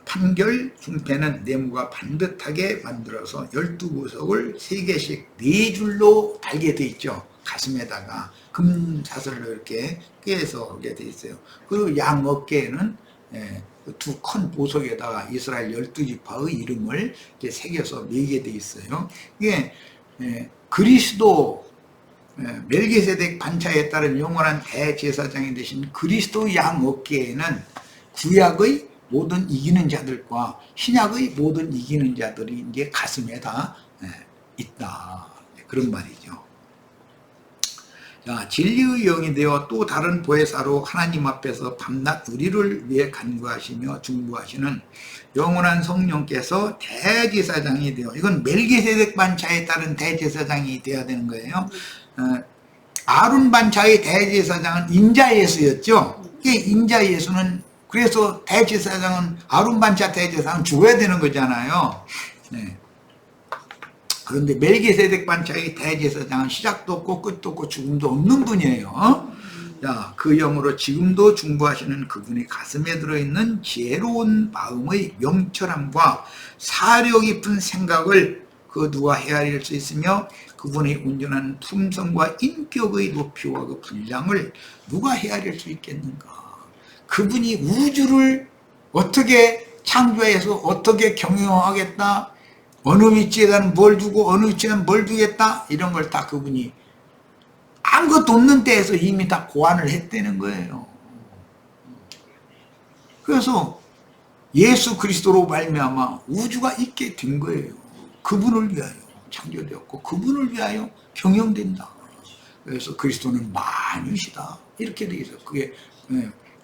A: 판결 흉패는 네모가 반듯하게 만들어서 12보석을 3개씩 4줄로 달게 돼 있죠. 가슴에다가 금사슬로 이렇게 꿰서 하게 돼 있어요. 그리고 양 어깨에는 두 큰 보석에다가 이스라엘 12지파의 이름을 이렇게 새겨서 매게 돼 있어요. 이게 그리스도 멜기세덱 반차에 따른 영원한 대제사장이 되신 그리스도 양 어깨에는 구약의 모든 이기는 자들과 신약의 모든 이기는 자들이 이제 가슴에 다 있다. 그런 말이죠. 자, 진리의 영이 되어 또 다른 보혜사로 하나님 앞에서 밤낮 우리를 위해 간구하시며 중보하시는 영원한 성령께서 대제사장이 되어, 이건 멜기세덱 반차에 따른 대제사장이 되어야 되는 거예요. 아론 반차의 대제사장은 인자 예수였죠. 이게 인자 예수는, 그래서 대제사장은, 아론 반차 대제사장은 죽어야 되는 거잖아요. 네. 그런데 멜기세덱 반차의 대제사장은 시작도 없고 끝도 없고 죽음도 없는 분이에요. 자, 그 영으로 지금도 중보하시는 그분의 가슴에 들어있는 지혜로운 마음의 명철함과 사려 깊은 생각을 그 누가 헤아릴 수 있으며 그분의 온전한 품성과 인격의 높이와 그 분량을 누가 헤아릴 수 있겠는가. 그분이 우주를 어떻게 창조해서 어떻게 경영하겠다, 어느 위치에다 뭘 두고 어느 위치에다 뭘 두겠다, 이런 걸 다 그분이 아무것도 없는 때에서 이미 다 고안을 했다는 거예요. 그래서 예수 그리스도로 말미암아 우주가 있게 된 거예요. 그분을 위하여 창조되었고 그분을 위하여 경영된다. 그래서 그리스도는 만유시다, 이렇게 되어 있어요. 그게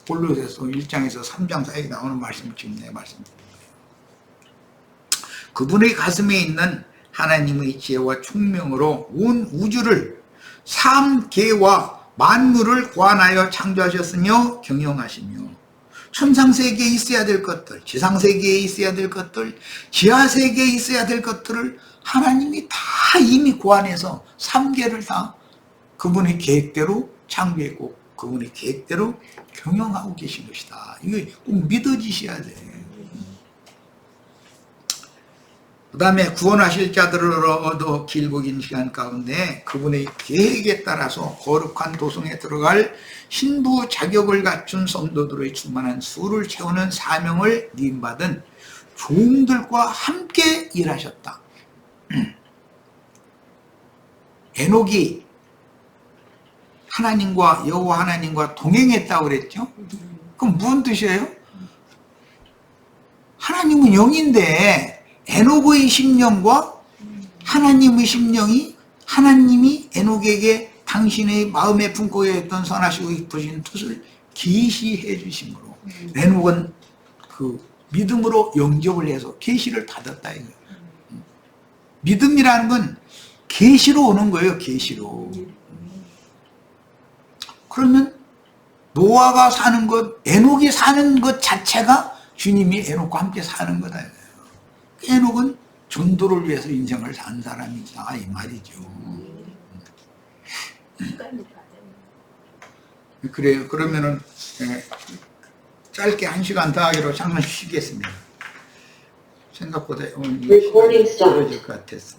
A: 골로새서 1장에서 3장 사이에 나오는 말씀을 지금 내 말씀드린 거예요. 그분의 가슴에 있는 하나님의 지혜와 총명으로 온 우주를 삼계와 만물을 고안하여 창조하셨으며 경영하시며 천상세계에 있어야 될 것들, 지상세계에 있어야 될 것들, 지하세계에 있어야 될 것들을 하나님이 다 이미 고안해서 삼계를 다 그분의 계획대로 창조했고 그분의 계획대로 경영하고 계신 것이다. 이거 꼭 믿어지셔야 돼. 그 다음에 구원하실 자들로도 길고 긴 시간 가운데 그분의 계획에 따라서 거룩한 도성에 들어갈 신부 자격을 갖춘 성도들의 충만한 수를 채우는 사명을 님받은 종들과 함께 일하셨다. 에녹이 하나님과 여호와 하나님과 동행했다고 그랬죠. 그럼 무슨 뜻이에요? 하나님은 영인데 에녹의 심령과 하나님의 심령이, 하나님이 에녹에게 당신의 마음에 품고 있던 선하시고 기쁘신 뜻을 계시해 주심으로 에녹은 그 믿음으로 영접을 해서 계시를 받았다 이거예요. 믿음이라는 건 계시로 오는 거예요. 계시로. 그러면 노아가 사는 것, 에녹이 사는 것 자체가 주님이 에녹과 함께 사는 거다. 에녹은 전도를 위해서 인생을 산 사람이다 이 말이죠. 그래요. 그러면은 짧게 1시간 더 하기로 잠깐 쉬겠습니다. 생각보다 오늘 시간이 길어질 것 같았어.